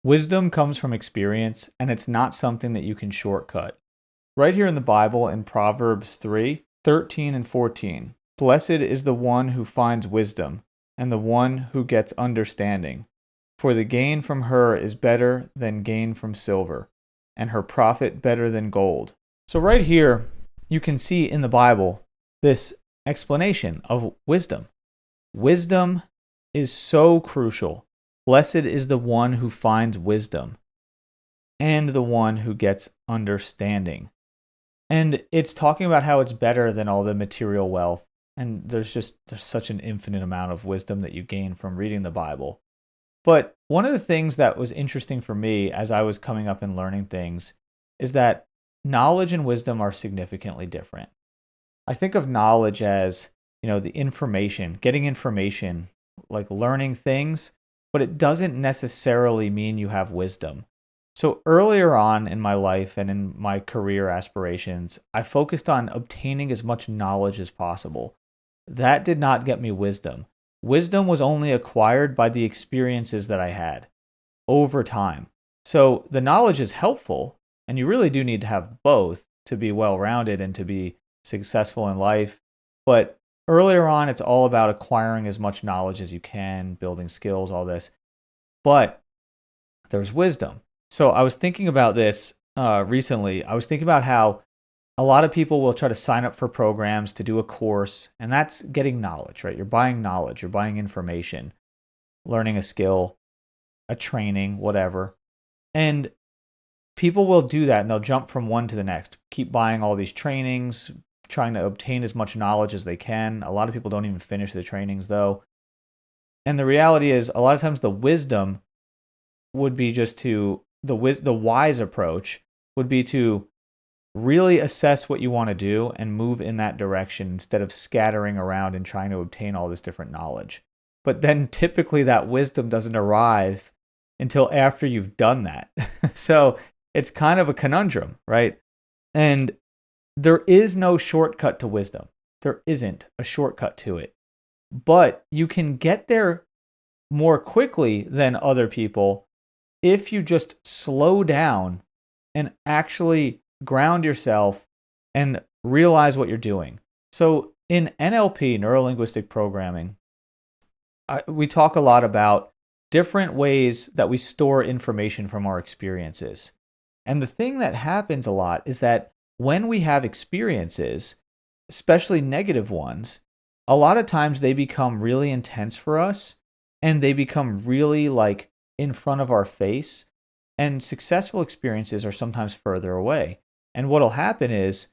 Wisdom comes from experience, and it's not something that you can shortcut. Right here in the Bible, in Proverbs 3:13 and 14, blessed is the one who finds wisdom, and the one who gets understanding. For the gain from her is better than gain from silver, and her profit better than gold. So, right here, you can see in the Bible this explanation of wisdom. Wisdom is so crucial. Blessed is the one who finds wisdom and the one who gets understanding. And it's talking about how it's better than all the material wealth. And there's such an infinite amount of wisdom that you gain from reading the Bible. But one of the things that was interesting for me as I was coming up and learning things is that knowledge and wisdom are significantly different. I think of knowledge as, the information, getting information, like learning things, but it doesn't necessarily mean you have wisdom. So earlier on in my life and in my career aspirations, I focused on obtaining as much knowledge as possible. That did not get me wisdom. Wisdom was only acquired by the experiences that I had over time. So the knowledge is helpful, and you really do need to have both to be well-rounded and to be successful in life. But earlier on, it's all about acquiring as much knowledge as you can, building skills, all this. But there's wisdom. So I was thinking about this recently. I was thinking about how a lot of people will try to sign up for programs to do a course, and that's getting knowledge, right? You're buying knowledge, you're buying information, learning a skill, a training, whatever. And people will do that and they'll jump from one to the next, keep buying all these trainings, trying to obtain as much knowledge as they can. A lot of people don't even finish the trainings though. And the reality is, a lot of times the wisdom would be just to, the wise approach would be to really assess what you want to do and move in that direction instead of scattering around and trying to obtain all this different knowledge. But then typically that wisdom doesn't arrive until after you've done that. So it's kind of a conundrum, right? And there is no shortcut to wisdom. There isn't a shortcut to it. But you can get there more quickly than other people if you just slow down and actually ground yourself and realize what you're doing. So in NLP, neuro-linguistic programming, we talk a lot about different ways that we store information from our experiences. And the thing that happens a lot is that when we have experiences, especially negative ones, a lot of times they become really intense for us and they become really like in front of our face. And successful experiences are sometimes further away. And what'll happen is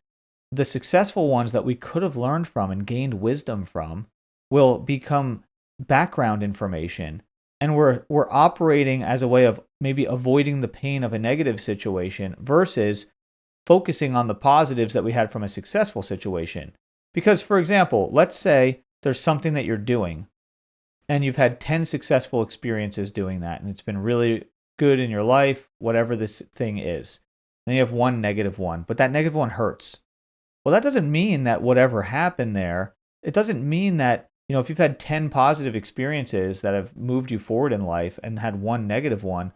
the successful ones that we could have learned from and gained wisdom from will become background information. And we're operating as a way of maybe avoiding the pain of a negative situation versus focusing on the positives that we had from a successful situation. Because, for example, let's say there's something that you're doing and you've had 10 successful experiences doing that, and it's been really good in your life, whatever this thing is. Then you have one negative one, but that negative one hurts. Well, that doesn't mean that whatever happened there, it doesn't mean that, if you've had 10 positive experiences that have moved you forward in life and had one negative one,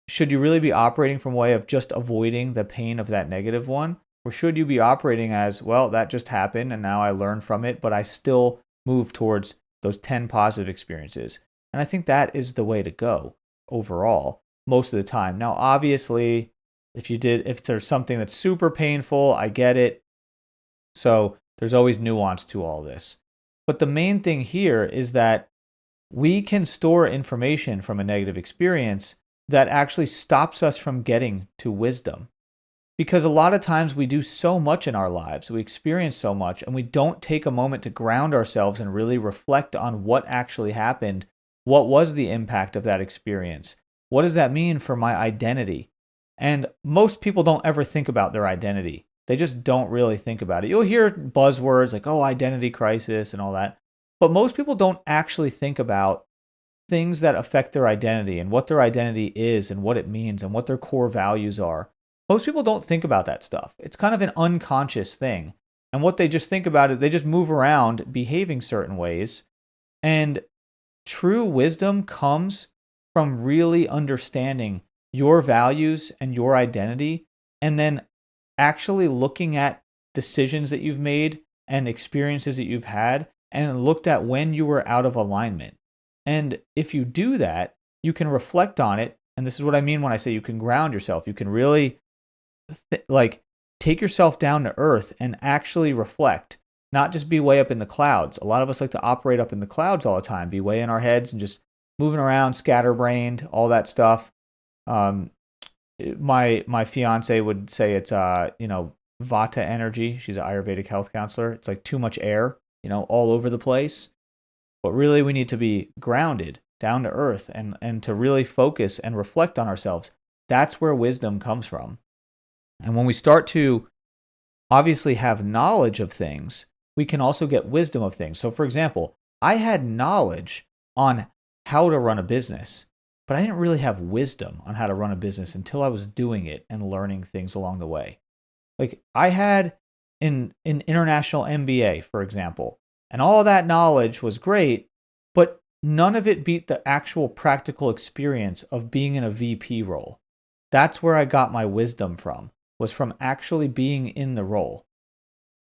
should you really be operating from a way of just avoiding the pain of that negative one? Or should you be operating as, well, that just happened and now I learned from it, but I still move towards those 10 positive experiences? And I think that is the way to go overall most of the time. Now, obviously, if there's something that's super painful, I get it. So there's always nuance to all this. But the main thing here is that we can store information from a negative experience that actually stops us from getting to wisdom. Because a lot of times we do so much in our lives, we experience so much, and we don't take a moment to ground ourselves and really reflect on what actually happened. What was the impact of that experience? What does that mean for my identity? And most people don't ever think about their identity. They just don't really think about it. You'll hear buzzwords like, identity crisis and all that. But most people don't actually think about things that affect their identity and what their identity is and what it means and what their core values are. Most people don't think about that stuff. It's kind of an unconscious thing. And what they just think about is they just move around behaving certain ways. And true wisdom comes from really understanding your values and your identity, and then actually looking at decisions that you've made and experiences that you've had and looked at when you were out of alignment. And if you do that, you can reflect on it. And this is what I mean when I say you can ground yourself. You can really take yourself down to earth and actually reflect, not just be way up in the clouds. A lot of us like to operate up in the clouds all the time, be way in our heads and just moving around, scatterbrained, all that stuff. My fiance would say it's Vata energy. She's an Ayurvedic health counselor. It's like too much air, all over the place. But really, we need to be grounded, down to earth, and to really focus and reflect on ourselves. That's where wisdom comes from. And when we start to obviously have knowledge of things, we can also get wisdom of things. So, for example, I had knowledge on how to run a business, but I didn't really have wisdom on how to run a business until I was doing it and learning things along the way. Like I had an international MBA, for example, and all that knowledge was great, but none of it beat the actual practical experience of being in a VP role. That's where I got my wisdom from, was from actually being in the role.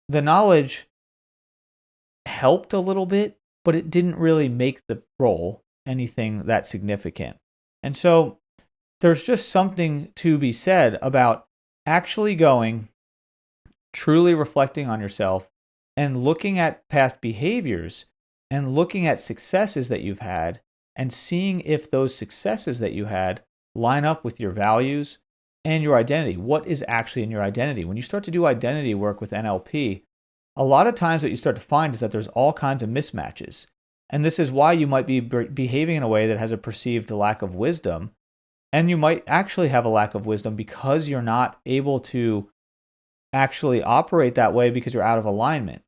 The knowledge helped a little bit, but it didn't really make the role anything that significant. And so there's just something to be said about actually going, truly reflecting on yourself and looking at past behaviors and looking at successes that you've had and seeing if those successes that you had line up with your values and your identity. What is actually in your identity? When you start to do identity work with NLP, a lot of times what you start to find is that there's all kinds of mismatches. And this is why you might be behaving in a way that has a perceived lack of wisdom. And you might actually have a lack of wisdom because you're not able to actually operate that way because you're out of alignment.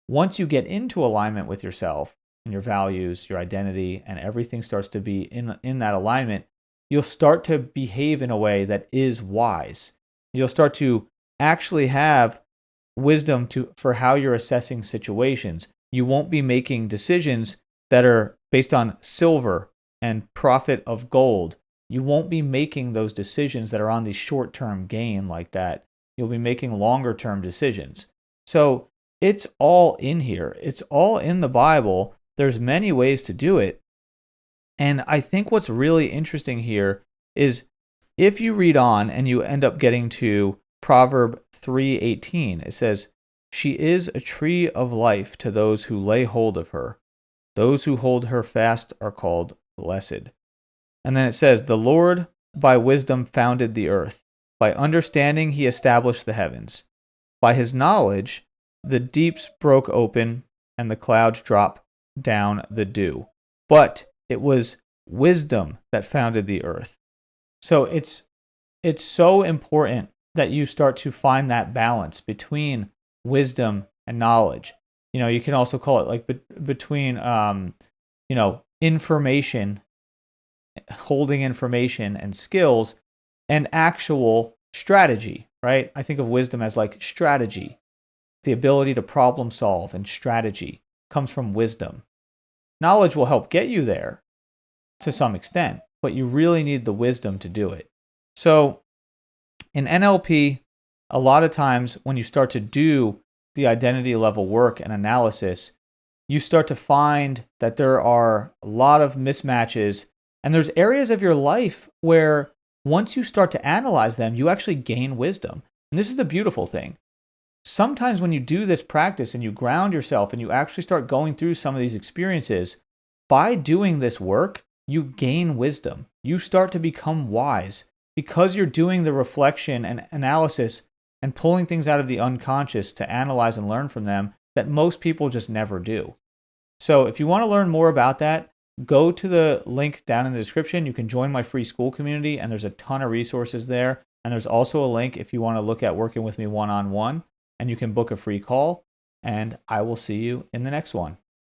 Once you get into alignment with yourself and your values, your identity, and everything starts to be in that alignment, you'll start to behave in a way that is wise. You'll start to actually have wisdom for how you're assessing situations. You won't be making decisions that are based on silver and profit of gold. You won't be making those decisions that are on the short-term gain like that. You'll be making longer-term decisions. So it's all in here. It's all in the Bible. There's many ways to do it. And I think what's really interesting here is if you read on and you end up getting to Proverbs 3:18, it says, "She is a tree of life to those who lay hold of her. Those who hold her fast are called blessed." And then it says, "The Lord by wisdom founded the earth. By understanding he established the heavens. By his knowledge the deeps broke open and the clouds dropped down the dew. But it was wisdom that founded the earth." So it's so important that you start to find that balance between wisdom and knowledge. You can also call it like between information, holding information and skills, and actual strategy, right? I think of wisdom as like strategy. The ability to problem solve and strategy comes from wisdom. Knowledge will help get you there to some extent, but you really need the wisdom to do it. So in NLP, a lot of times when you start to do the identity level work and analysis, you start to find that there are a lot of mismatches, and there's areas of your life where once you start to analyze them, you actually gain wisdom. And this is the beautiful thing. Sometimes when you do this practice and you ground yourself and you actually start going through some of these experiences, by doing this work, you gain wisdom. You start to become wise because you're doing the reflection and analysis and pulling things out of the unconscious to analyze and learn from them that most people just never do. So if you want to learn more about that, go to the link down in the description. You can join my free school community, and there's a ton of resources there. And there's also a link if you want to look at working with me one-on-one, and you can book a free call. And I will see you in the next one.